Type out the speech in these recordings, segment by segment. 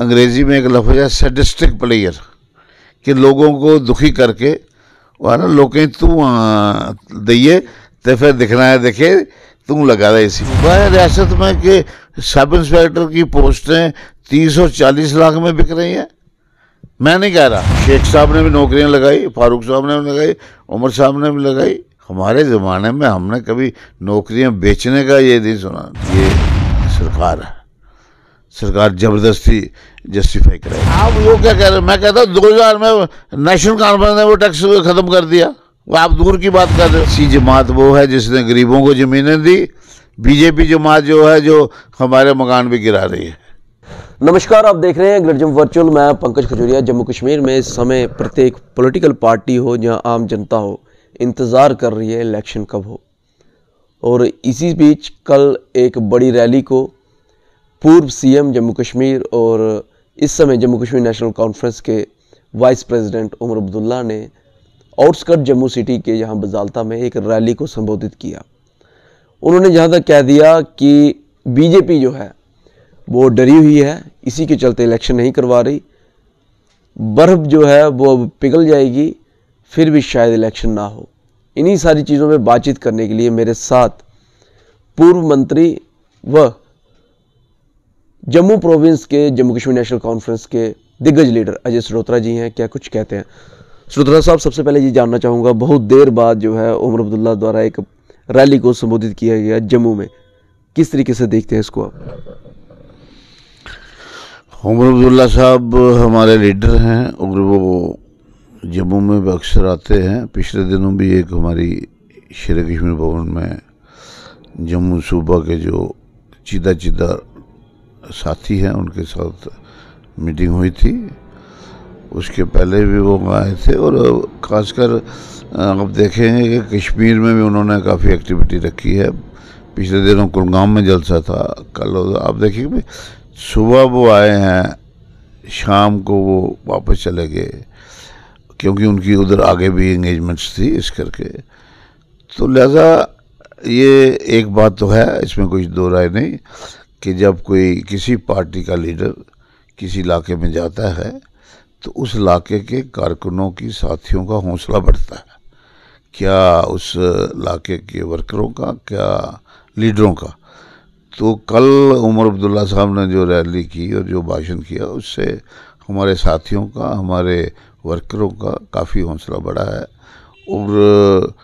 अंग्रेजी में एक लफ्ज़ है सैडिस्टिक प्लेयर, कि लोगों को दुखी करके वह ना लोकें तू दइए तो फिर दिखना है देखे तू लगा दे। इसी वह रियासत में कि सब इंस्पेक्टर की पोस्टें 30 और 40 लाख में बिक रही हैं। मैं नहीं कह रहा, शेख साहब ने भी नौकरियां लगाई, फारूक साहब ने भी लगाई, उमर साहब ने भी लगाई। हमारे ज़माने में हमने कभी नौकरियां बेचने का ये नहीं सुना। ये सरकार है, सरकार ज़बरदस्ती जस्टिफाई करे। आप वो क्या कह रहे हैं? मैं कहता हूँ 2000 में नेशनल कॉन्फ्रेंस ने वो टैक्स ख़त्म कर दिया, वो आप दूर की बात कर रहे हो। सी जमात वो है जिसने गरीबों को ज़मीनें दी, बीजेपी जमात जो है जो हमारे मकान भी गिरा रही है। नमस्कार, आप देख रहे हैं ग्रेट जम्मू वर्चुअल। मैं पंकज खजूरिया। जम्मू कश्मीर में इस समय प्रत्येक पॉलिटिकल पार्टी हो या आम जनता हो, इंतज़ार कर रही है इलेक्शन कब हो। और इसी बीच कल एक बड़ी रैली को पूर्व सीएम जम्मू कश्मीर और इस समय जम्मू कश्मीर नेशनल कॉन्फ्रेंस के वाइस प्रेसिडेंट उमर अब्दुल्ला ने आउटस्कर्ट जम्मू सिटी के यहाँ बजालता में एक रैली को संबोधित किया। उन्होंने जहाँ तक कह दिया कि बीजेपी जो है वो डरी हुई है, इसी के चलते इलेक्शन नहीं करवा रही। बर्फ़ जो है वो पिघल जाएगी, फिर भी शायद इलेक्शन ना हो। इन्हीं सारी चीज़ों में बातचीत करने के लिए मेरे साथ पूर्व मंत्री व जम्मू प्रोविंस के जम्मू कश्मीर नेशनल कॉन्फ्रेंस के दिग्गज लीडर अजय सरोत्रा जी हैं। क्या कुछ कहते हैं सरोत्रा साहब? सबसे पहले ये जानना चाहूँगा, बहुत देर बाद जो है उमर अब्दुल्ला द्वारा एक रैली को संबोधित किया गया जम्मू में, किस तरीके से देखते हैं इसको आप? उमर अब्दुल्ला साहब हमारे लीडर हैं और वो जम्मू में अक्सर आते हैं। पिछले दिनों भी एक हमारी शेर कश्मीर भवन में जम्मू सूबा के जो चीदा साथी हैं उनके साथ मीटिंग हुई थी। उसके पहले भी वो आए थे और ख़ासकर आप देखेंगे कि कश्मीर में भी उन्होंने काफ़ी एक्टिविटी रखी है। पिछले दिनों कुलगाम में जलसा था, कल आप देखिए सुबह वो आए हैं, शाम को वो वापस चले गए क्योंकि उनकी उधर आगे भी एंगेजमेंट्स थी इस करके। तो लिहाजा ये एक बात तो है, इसमें कुछ दो राय नहीं कि जब कोई किसी पार्टी का लीडर किसी इलाके में जाता है तो उस इलाके के कारकुनों की, साथियों का हौसला बढ़ता है। क्या उस इलाके के वर्करों का, क्या लीडरों का। तो कल उमर अब्दुल्ला साहब ने जो रैली की और जो भाषण किया उससे हमारे साथियों का, हमारे वर्करों का काफ़ी हौसला बढ़ा है। और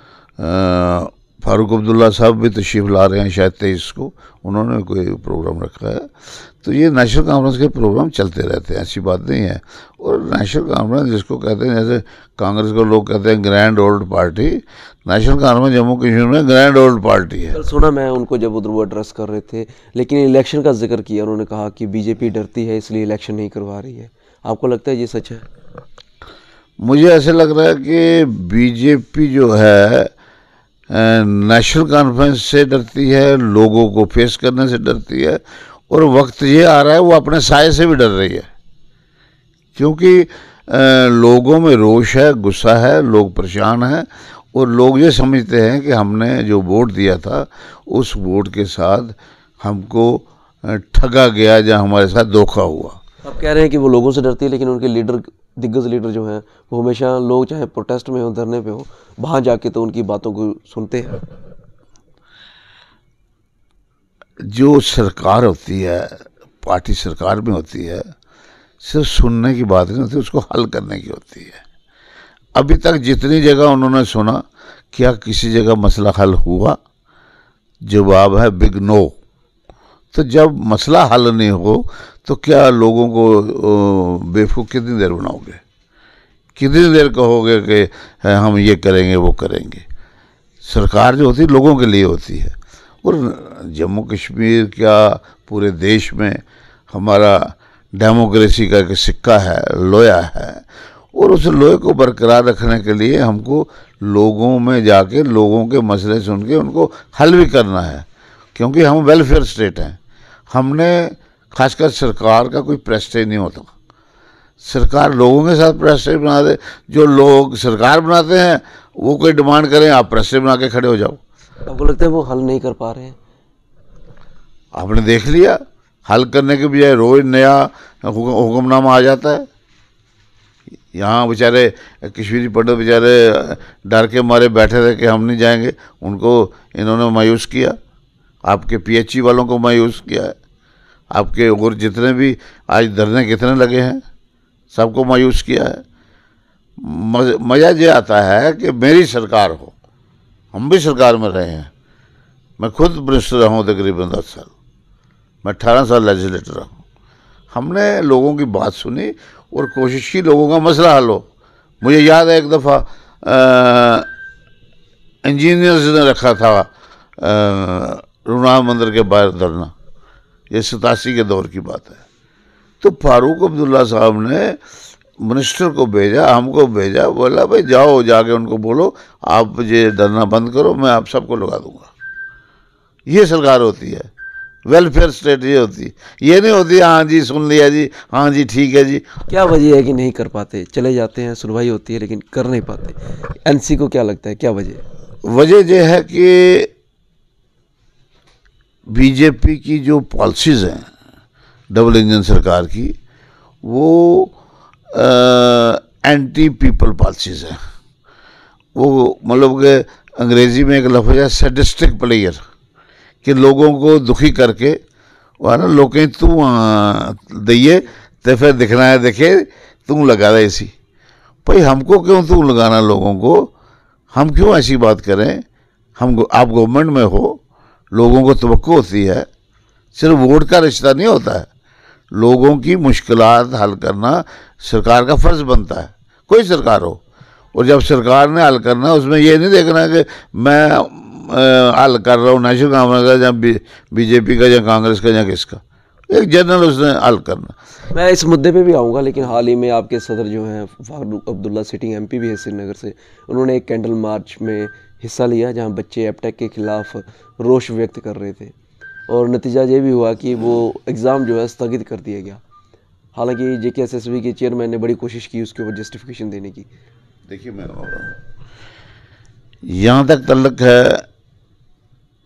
फारूक अब्दुल्ला साहब भी तशरीफ़ ला रहे हैं शायद 23 को, उन्होंने कोई प्रोग्राम रखा है। तो ये नेशनल कॉन्फ्रेंस के प्रोग्राम चलते रहते हैं, ऐसी बात नहीं है। और नेशनल कॉन्फ्रेंस जिसको कहते हैं, जैसे कांग्रेस को लोग कहते हैं grand old party, national conference Jammu Kashmir में ग्रैंड ओल्ड पार्टी है। कल सुना मैं उनको जब उधर वो एड्रेस कर रहे थे, लेकिन इलेक्शन का जिक्र किया। उन्होंने कहा कि बीजेपी डरती है इसलिए इलेक्शन नहीं करवा रही है। आपको लगता है ये सच है? मुझे ऐसे लग रहा है कि बीजेपी जो है नेशनल कॉन्फ्रेंस से डरती है, लोगों को फेस करने से डरती है, और वक्त ये आ रहा है वो अपने साये से भी डर रही है। क्योंकि लोगों में रोष है, गुस्सा है, लोग परेशान हैं और लोग ये समझते हैं कि हमने जो वोट दिया था उस वोट के साथ हमको ठगा गया या हमारे साथ धोखा हुआ। आप कह रहे हैं कि वो लोगों से डरती है, लेकिन उनके लीडर, दिग्गज लीडर जो हैं वो हमेशा, लोग चाहे प्रोटेस्ट में हो, धरने पे हो, वहाँ जाके तो उनकी बातों को सुनते हैं। जो सरकार होती है, पार्टी सरकार में होती है, सिर्फ सुनने की बात नहीं होती, उसको हल करने की होती है। अभी तक जितनी जगह उन्होंने सुना, क्या किसी जगह मसला हल हुआ? जवाब है बिग नो। तो जब मसला हल नहीं हो तो क्या लोगों को बेवकूफ़ कितनी देर बनाओगे, कितनी देर कहोगे कि हम ये करेंगे वो करेंगे। सरकार जो होती है लोगों के लिए होती है। और जम्मू कश्मीर क्या पूरे देश में हमारा डेमोक्रेसी का एक सिक्का है, लोया है, और उस लोहे को बरकरार रखने के लिए हमको लोगों में जाके लोगों के मसले सुन के उनको हल भी करना है। क्योंकि हम वेलफेयर स्टेट हैं। हमने खासकर सरकार का कोई प्रेस्टेज नहीं होता, सरकार लोगों के साथ प्रेस्टेज बना दे। जो लोग सरकार बनाते हैं वो कोई डिमांड करें, आप प्रेस्टेज बना के खड़े हो जाओ। आपको लगता है वो हल नहीं कर पा रहे हैं? आपने देख लिया, हल करने के बजाय रोज नया हुक्मनामा आ जाता है। यहाँ बेचारे कश्मीरी पंडित बेचारे डर के मारे बैठे थे कि हम नहीं जाएंगे, उनको इन्होंने मायूस किया। आपके पीएचई वालों को मायूस किया है, आपके और जितने भी आज धरने कितने लगे हैं सबको मायूस किया है। मज़ा ये आता है कि मेरी सरकार हो, हम भी सरकार में रहे हैं, मैं खुद मिनिस्टर रहा हूँ तकरीबन 10 साल, मैं 18 साल लेजिस्लेटर रहा हूँ। हमने लोगों की बात सुनी और कोशिश की लोगों का मसला हल हो। मुझे याद है एक दफ़ा इंजीनियर्स ने रखा था रूना मंदिर के बाहर धरना, ये 87 के दौर की बात है। तो फारूक अब्दुल्ला साहब ने मिनिस्टर को भेजा, हमको भेजा, बोला भाई जाओ जाके उनको बोलो आप ये धरना बंद करो, मैं आप सबको लगा दूंगा। ये सरकार होती है, वेलफेयर स्टेट ये होती है, ये नहीं होती हाँ जी सुन लिया जी, हाँ जी ठीक है जी। क्या वजह है कि नहीं कर पाते? चले जाते हैं, सुनवाई होती है लेकिन कर नहीं पाते। एनसी को क्या लगता है क्या वजह है? वजह यह है कि बीजेपी की जो पॉलिसीज़ हैं डबल इंजन सरकार की, वो एंटी पीपल पॉलिसीज़ हैं। वो मतलब कि अंग्रेज़ी में एक लफ्ज़ है सैडिस्टिक प्लेयर, कि लोगों को दुखी करके वह ना लोकें तू दइए तो फिर दिखना है देखे तू लगा दे इसी भाई, हमको क्यों तू लगाना लोगों को, हम क्यों ऐसी बात करें। हम आप गवर्नमेंट में हो, लोगों को तवक्को होती है, सिर्फ वोट का रिश्ता नहीं होता है, लोगों की मुश्किलात हल करना सरकार का फ़र्ज़ बनता है, कोई सरकार हो। और जब सरकार ने हल करना, उसमें ये नहीं देखना कि मैं हल कर रहा हूँ नेशनल कांफ्रेंस का या बीजेपी का या कांग्रेस का या किसका, एक जनरल उसने हल करना। मैं इस मुद्दे पे भी आऊँगा, लेकिन हाल ही में आपके सदर जो हैं फारूक अब्दुल्ला, सिटिंग एमपी भी है श्रीनगर से, उन्होंने एक कैंडल मार्च में हिस्सा लिया जहां बच्चे एपटेक के खिलाफ रोष व्यक्त कर रहे थे, और नतीजा ये भी हुआ कि वो एग्ज़ाम जो है स्थगित कर दिया गया। हालांकि JKSSB के चेयरमैन ने बड़ी कोशिश की उसके ऊपर जस्टिफिकेशन देने की। देखिए मैं यहाँ तक तल्लक है,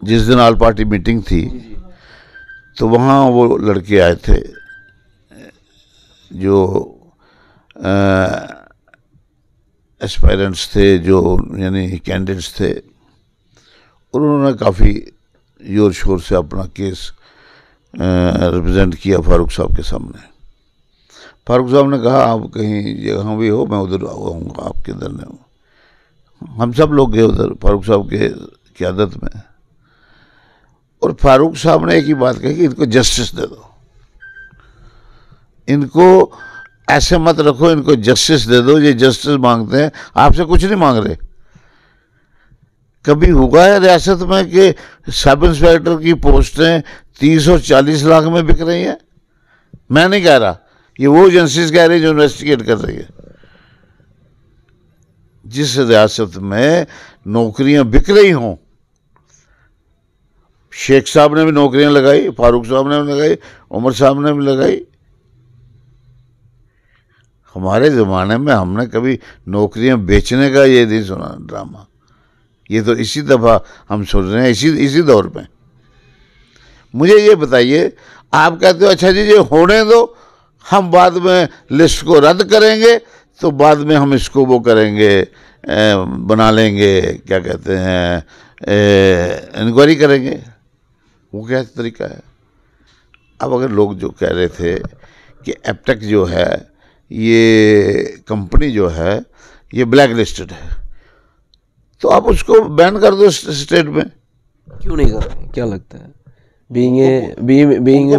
जिस दिन ऑल पार्टी मीटिंग थी तो वहाँ वो लड़के आए थे जो एस्पायरेंट्स थे, जो यानी कैंडिडेट्स थे, और उन्होंने काफ़ी ज़ोर शोर से अपना केस रिप्रेजेंट किया फारूक साहब के सामने। फारूक साहब ने कहा आप कहीं जहाँ भी हो मैं उधर आऊँगा आपके धरने में। हम सब लोग गए उधर फारूक साहब के क़यादत में, और फारूक साहब ने एक ही बात कही कि इनको जस्टिस दे दो, इनको ऐसे मत रखो, इनको जस्टिस दे दो, ये जस्टिस मांगते हैं, आपसे कुछ नहीं मांग रहे। कभी हुआ है रियासत में कि सब इंस्पेक्टर की पोस्टें 30 और 40 लाख में बिक रही हैं? मैं नहीं कह रहा, ये वो एजेंसीज कह रही है जो इन्वेस्टिगेट कर रही है। जिस रियासत में नौकरियां बिक रही हों, शेख साहब ने भी नौकरियां लगाई, फारूक साहब ने भी लगाई, उमर साहब ने भी लगाई। हमारे ज़माने में हमने कभी नौकरियां बेचने का ये नहीं सुना ड्रामा। ये तो इसी दफ़ा हम सुन रहे हैं, इसी दौर में। मुझे ये बताइए, आप कहते हो अच्छा जी ये होने दो, हम बाद में लिस्ट को रद्द करेंगे, तो बाद में हम इसको वो करेंगे, बना लेंगे, क्या कहते हैं, इंक्वायरी करेंगे। वो क्या तरीका है? अब अगर लोग जो कह रहे थे कि एपटेक जो है, ये कंपनी जो है ये ब्लैक लिस्टेड है, तो आप उसको बैन कर दो स्टेट में। क्यों नहीं कर रहे? क्या लगता है? बीइंग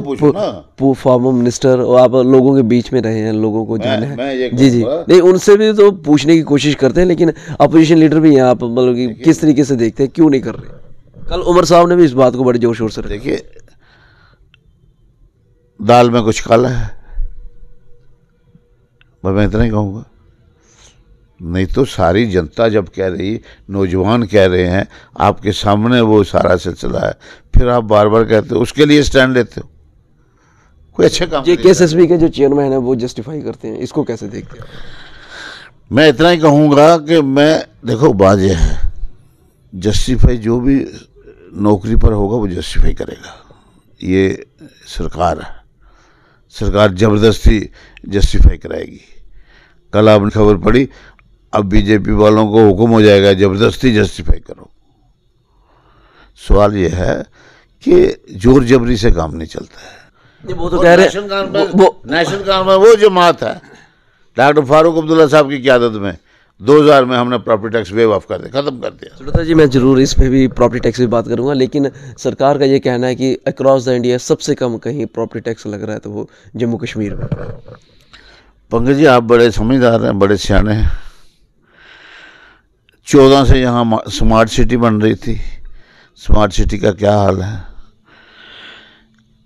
फॉर्मर मिनिस्टर, और आप लोगों के बीच में रहे हैं, लोगों को जाने हैं। जी नहीं, उनसे भी तो पूछने की कोशिश करते हैं, लेकिन अपोजिशन लीडर भी हैं आप, मतलब कि किस तरीके से देखते हैं, क्यों नहीं कर रहे? कल उमर साहब ने भी इस बात को बड़े जोर शोर से रखा। देखिए, दाल में कुछ काला है, मैं इतना ही कहूँगा। नहीं तो सारी जनता जब कह रही, नौजवान कह रहे हैं, आपके सामने वो सारा सिलसिला है, फिर आप बार बार कहते हो, उसके लिए स्टैंड लेते हो, कोई अच्छा काम। JKSSB के जो चेयरमैन है वो जस्टिफाई करते हैं, इसको कैसे देखते हैं? मैं इतना ही कहूँगा कि देखो बात यह है, जस्टिफाई जो भी नौकरी पर होगा वो जस्टिफाई करेगा, ये सरकार है, सरकार ज़बरदस्ती जस्टिफाई कराएगी। कल आपने खबर पड़ी, अब बीजेपी वालों को हुक्म हो जाएगा ज़बरदस्ती जस्टिफाई करो। सवाल ये है कि जोर जबरी से काम नहीं चलता है। वो तो कह रहे हैं नेशनल कानून वो जमात है डॉक्टर फारूक अब्दुल्ला साहब की क़यादत में 2000 में हमने प्रॉपर्टी टैक्स वेव ऑफ कर दिया, ख़त्म कर दिया। सुब्रता जी, मैं ज़रूर इस पे भी प्रॉपर्टी टैक्स की बात करूंगा, लेकिन सरकार का ये कहना है कि अक्रॉस द इंडिया सबसे कम कहीं प्रॉपर्टी टैक्स लग रहा है तो वो जम्मू कश्मीर में। पंकज जी, आप बड़े समझदार हैं, बड़े सियाने हैं। 14 से यहाँ स्मार्ट सिटी बन रही थी, स्मार्ट सिटी का क्या हाल है।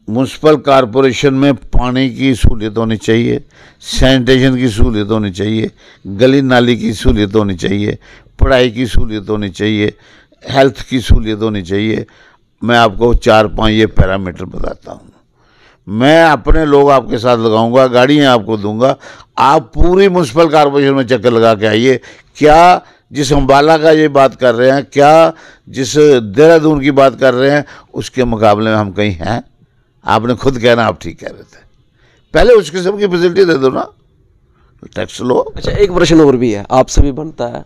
म्यूनसिपल कॉरपोरेशन में पानी की सहूलियत होनी चाहिए, सैनिटेशन की सहूलियत होनी चाहिए, गली नाली की सहूलियत होनी चाहिए, पढ़ाई की सहूलियत होनी चाहिए, हेल्थ की सहूलियत होनी चाहिए। मैं आपको 4-5 ये पैरामीटर बताता हूँ। मैं अपने लोग आपके साथ लगाऊंगा, गाड़ियाँ आपको दूंगा, आप पूरी म्यूनसिपल कॉरपोरेशन में चक्कर लगा के आइए। क्या जिस अम्बाला का ये बात कर रहे हैं, क्या जिस देहरादून की बात कर रहे हैं, उसके मुकाबले में हम कहीं हैं? आपने खुद कहना, आप ठीक कह रहे थे। पहले उस किस्म की फैसिलिटी दे दो ना, टैक्स लो। अच्छा, एक प्रश्न और भी है, आपसे भी बनता है।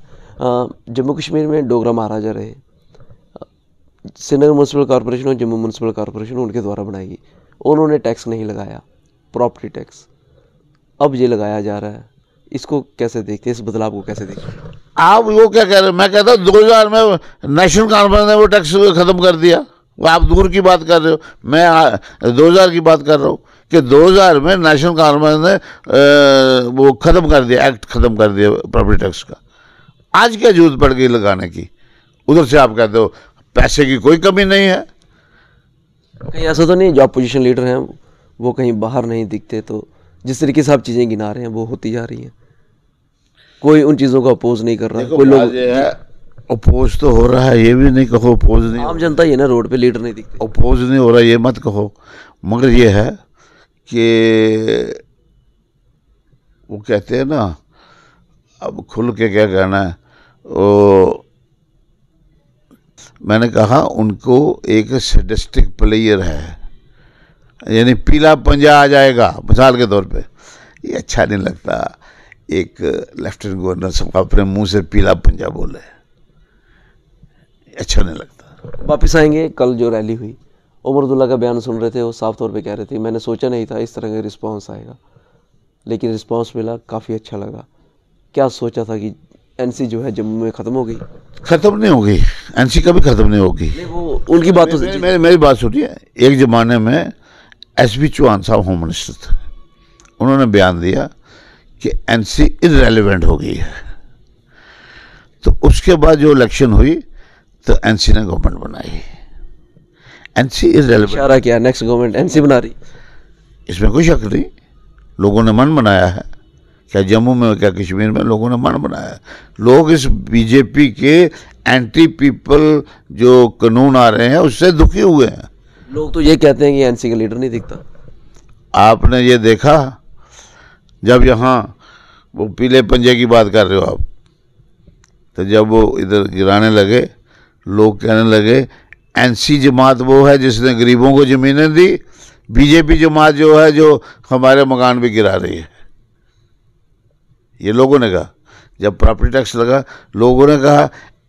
जम्मू कश्मीर में डोगरा महाराजा रहे, श्रीनगर म्यूनसिपल कॉरपोरेशन और जम्मू म्यूनसिपल कॉरपोरेशन उनके द्वारा बनाई गई, उन्होंने टैक्स नहीं लगाया, प्रॉपर्टी टैक्स। अब ये लगाया जा रहा है, इसको कैसे देखते हैं, इस बदलाव को कैसे देखते हैं? आप वो क्या कह रहे हैं? मैं कहता हूँ 2000 में नेशनल कॉन्फ्रेंस ने वो टैक्स ख़त्म कर दिया। वो आप दूर की बात कर रहे हो, मैं 2000 की बात कर रहा हूँ कि 2000 में नेशनल कॉन्फ्रेंस ने वो ख़त्म कर दिया, एक्ट ख़त्म कर दिया प्रॉपर्टी टैक्स का। आज क्या जरूरत पड़ गई लगाने की? उधर से आप कहते हो पैसे की कोई कमी नहीं है। कहीं ऐसा तो नहीं जो अपोजिशन लीडर हैं वो कहीं बाहर नहीं दिखते, तो जिस तरीके से आप चीज़ें गिना रहे हैं वो होती जा रही हैं, कोई उन चीज़ों को अपोज नहीं कर रहा है। कोई लोग अपोज तो हो रहा है, ये भी नहीं कहो अपोज नहीं। आम जनता ये ना रोड पे लीडर नहीं दिखते, अपोज नहीं हो रहा, ये मत कहो। मगर ये है कि वो कहते हैं ना, अब खुल के क्या कहना है, वो मैंने कहा उनको एक सैडिस्टिक प्लेयर है, यानी पीला पंजा आ जाएगा मिसाल के तौर पे। ये अच्छा नहीं लगता एक लेफ्टिनेंट गवर्नर सब अपने मुंह से पीला पंजा बोले, अच्छा नहीं लगता। वापस आएंगे, कल जो रैली हुई, उमर अब्दुल्ला का बयान सुन रहे थे, वो साफ तौर पे कह रहे थे मैंने सोचा नहीं था इस तरह का रिस्पांस आएगा, लेकिन रिस्पांस मिला, काफ़ी अच्छा लगा। क्या सोचा था कि एनसी जो है जम्मू में ख़त्म हो गई? ख़त्म नहीं हो गई, एनसी कभी ख़त्म नहीं होगी। नहीं, वो उनकी बात तो मेरी बात सुनिए। एक ज़माने में एसबी चौहान साहब होम मिनिस्टर थे, उन्होंने बयान दिया कि एनसी इररेलेवेंट हो गई है। तो उसके बाद जो इलेक्शन हुई तो एनसी ने गवर्नमेंट बनाई। एनसी इररेलेवेंट, इशारा किया नेक्स्ट गवर्नमेंट एनसी बना रही, इसमें कोई शक नहीं। लोगों ने मन बनाया है, क्या जम्मू में क्या कश्मीर में, लोगों ने मन बनाया है। लोग इस बीजेपी के एंटी पीपल जो कानून आ रहे हैं उससे दुखी हुए हैं। लोग तो ये कहते हैं कि एनसी का लीडर नहीं दिखता। आपने ये देखा जब यहाँ वो पीले पंजे की बात कर रहे हो आप, तो जब वो इधर गिराने लगे, लोग कहने लगे एनसी जमात वो है जिसने गरीबों को ज़मीनें दी, बीजेपी जमात जो है जो हमारे मकान भी गिरा रही है। ये लोगों ने कहा। जब प्रॉपर्टी टैक्स लगा, लोगों ने कहा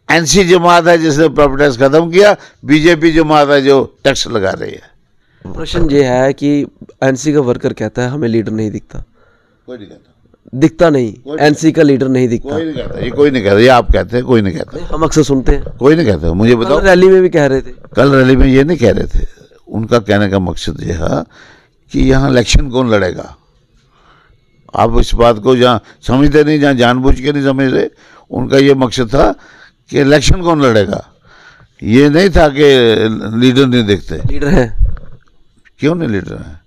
एनसी जमात है जिसने प्रॉपर्टी टैक्स ख़त्म किया, बीजेपी जमात है जो टैक्स लगा रही है। प्रश्न ये है कि एनसी का वर्कर कहता है हमें लीडर नहीं दिखता, कोई नहीं कहता, दिखता नहीं, एनसी का लीडर नहीं दिखता, कोई नहीं कहता, ये कोई नहीं कहता, ये आप कहते हैं, कोई नहीं कहता, हम अक्सर सुनते हैं। कोई नहीं कहता। मुझे बताओ, रैली में भी कह रहे थे, कल रैली में ये नहीं कह रहे थे। उनका कहने का मकसद ये है कि यहाँ इलेक्शन कौन लड़ेगा। आप इस बात को जहाँ समझते नहीं, जहाँ जानबूझ के नहीं समझ रहे, उनका ये मकसद था कि इलेक्शन कौन लड़ेगा। ये नहीं था कि लीडर नहीं दिखते। लीडर हैं, क्यों नहीं लीडर हैं?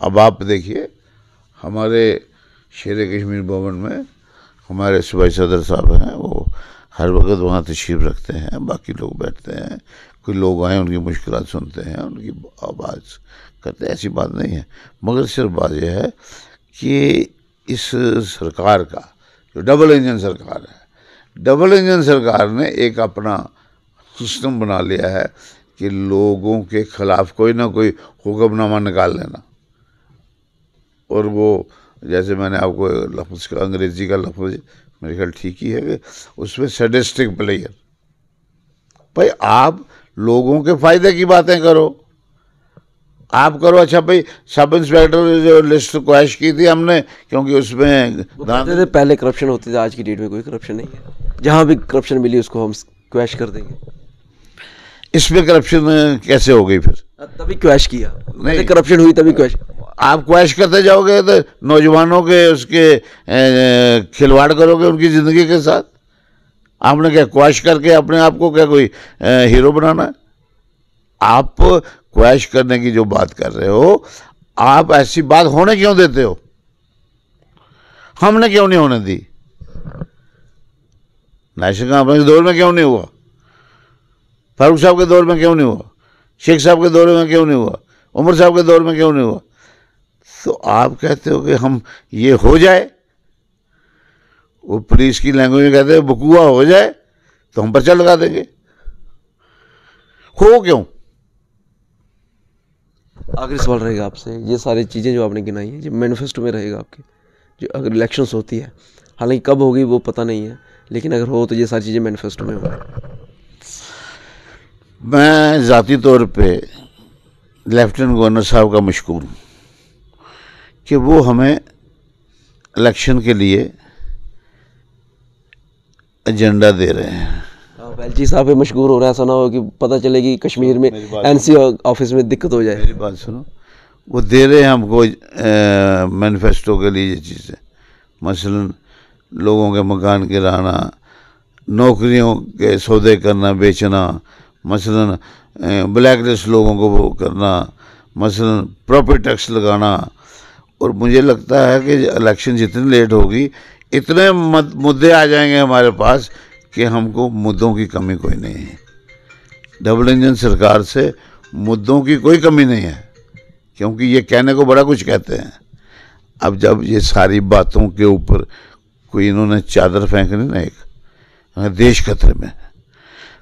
अब आप देखिए, हमारे शेर कश्मीर भवन में हमारे सूबाई सदर साहब हैं, वो हर वक्त वहाँ तशरीफ़ रखते हैं, बाकी लोग बैठते हैं, कोई लोग आए उनकी मुश्किलात सुनते हैं, उनकी आवाज़ करते हैं, ऐसी बात नहीं है। मगर सिर्फ बात यह है कि इस सरकार का जो डबल इंजन सरकार है, डबल इंजन सरकार ने एक अपना सिस्टम बना लिया है कि लोगों के खिलाफ कोई ना कोई हुक्मनामा निकाल लेना। और वो जैसे मैंने आपको लफ्ज़ का अंग्रेजी का लफ्ज़ मेरे ख्याल ठीक ही है कि उसमें सैडिस्टिक प्लेयर। भाई आप लोगों के फायदे की बातें करो, आप करो। अच्छा भाई सब इंस्पेक्टर जो लिस्ट क्वैश की थी हमने, क्योंकि उसमें कहते थे पहले करप्शन होती थी, आज की डेट में कोई करप्शन नहीं है, जहाँ भी करप्शन मिली उसको हम क्वैश कर देंगे। इसमें करप्शन कैसे हो गई फिर? तभी क्वैश किया, नहीं करप्शन हुई तभी क्वैश। आप क्वैश करते जाओगे तो नौजवानों के उसके खिलवाड़ करोगे उनकी ज़िंदगी के साथ। आपने क्या क्वैश करके अपने आप को क्या कोई हीरो बनाना है? आप क्वैश करने की जो बात कर रहे हो, आप ऐसी बात होने क्यों देते हो? हमने क्यों नहीं होने दी? नेशनल कॉन्फ्रेंस के दौर में क्यों नहीं हुआ? फारूक साहब के दौर में क्यों नहीं हुआ? शेख साहब के दौर में क्यों नहीं हुआ? उमर साहब के दौर में क्यों नहीं हुआ? तो आप कहते हो कि हम ये हो जाए, वो पुलिस की लैंग्वेज में कहते हैं बकुआ हो जाए तो हम पर्चा लगा देंगे। हो क्यों? आखिरी सवाल रहेगा आपसे, ये सारी चीज़ें जो आपने गिनाई हैं, जो मैनिफेस्टो में रहेगा आपके, जो अगर इलेक्शंस होती है, हालांकि कब होगी वो पता नहीं है, लेकिन अगर हो तो ये सारी चीज़ें मैनिफेस्टो में होंगी। मैं ज़ाती तौर पे लेफ्टिनेंट गवर्नर साहब का मशकूर हूँ कि वो हमें इलेक्शन के लिए एजेंडा दे रहे हैं। एलजी साहब पे मशहूर हो रहा है, ऐसा ना हो कि पता चले कि कश्मीर में एनसी ऑफिस में दिक्कत हो जाए। मेरी बात सुनो, वो दे रहे हैं हमको मैनिफेस्टो के लिए ये चीज़ें, मसलन लोगों के मकान गिराना, नौकरियों के सौदे करना बेचना, मसलन ब्लैक लिस्ट लोगों को वो करना, मसलन प्रॉपर्टी टैक्स लगाना। और मुझे लगता है कि इलेक्शन जितनी लेट होगी इतने मुद्दे आ जाएंगे हमारे पास कि हमको मुद्दों की कमी कोई नहीं है। डबल इंजन सरकार से मुद्दों की कोई कमी नहीं है, क्योंकि ये कहने को बड़ा कुछ कहते हैं। अब जब ये सारी बातों के ऊपर कोई इन्होंने चादर फेंकनी ना, एक देश खतरे में है।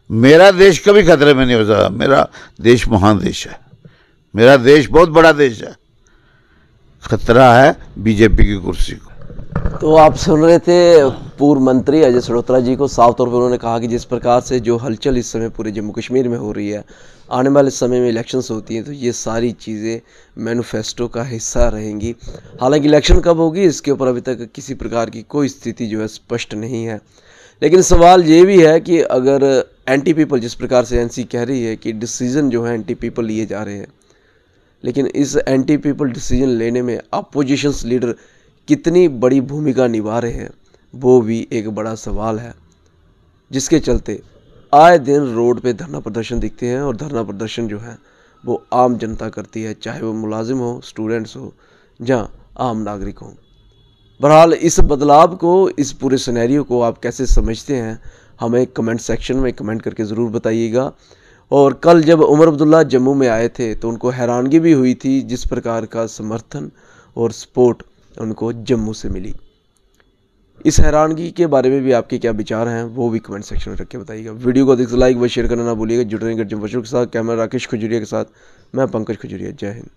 मेरा देश कभी खतरे में नहीं हो सकता। मेरा देश महान देश है, मेरा देश बहुत बड़ा देश है। खतरा है बीजेपी की कुर्सी को। तो आप सुन रहे थे पूर्व मंत्री अजय सरोत्रा जी को, साफ तौर पर उन्होंने कहा कि जिस प्रकार से जो हलचल इस समय पूरे जम्मू कश्मीर में हो रही है, आने वाले समय में इलेक्शंस होती हैं, तो ये सारी चीज़ें मैनिफेस्टो का हिस्सा रहेंगी। हालांकि इलेक्शन कब होगी इसके ऊपर अभी तक किसी प्रकार की कोई स्थिति जो है स्पष्ट नहीं है। लेकिन सवाल ये भी है कि अगर एंटी पीपल, जिस प्रकार से एनसी कह रही है कि डिसीज़न जो है एंटी पीपल लिए जा रहे हैं, लेकिन इस एंटी पीपल डिसीजन लेने में अपोजिशंस लीडर कितनी बड़ी भूमिका निभा रहे हैं, वो भी एक बड़ा सवाल है, जिसके चलते आए दिन रोड पे धरना प्रदर्शन दिखते हैं। और धरना प्रदर्शन जो है वो आम जनता करती है, चाहे वो मुलाजिम हो, स्टूडेंट्स हो, या आम नागरिक हो। बहरहाल इस बदलाव को, इस पूरे सिनेरियो को आप कैसे समझते हैं, हमें कमेंट सेक्शन में कमेंट करके ज़रूर बताइएगा। और कल जब उमर अब्दुल्ला जम्मू में आए थे तो उनको हैरानगी भी हुई थी जिस प्रकार का समर्थन और सपोर्ट उनको जम्मू से मिली। इस हैरानगी के बारे में भी आपके क्या विचार हैं, वो भी कमेंट सेक्शन में रख के बताइएगा। वीडियो को अधिक से लाइक व शेयर करना ना भूलिएगा। जुड़े रहेंगे जम्मू के साथ। कैमरा राकेश खजूरिया के साथ मैं पंकज खजूरिया। जय हिंद।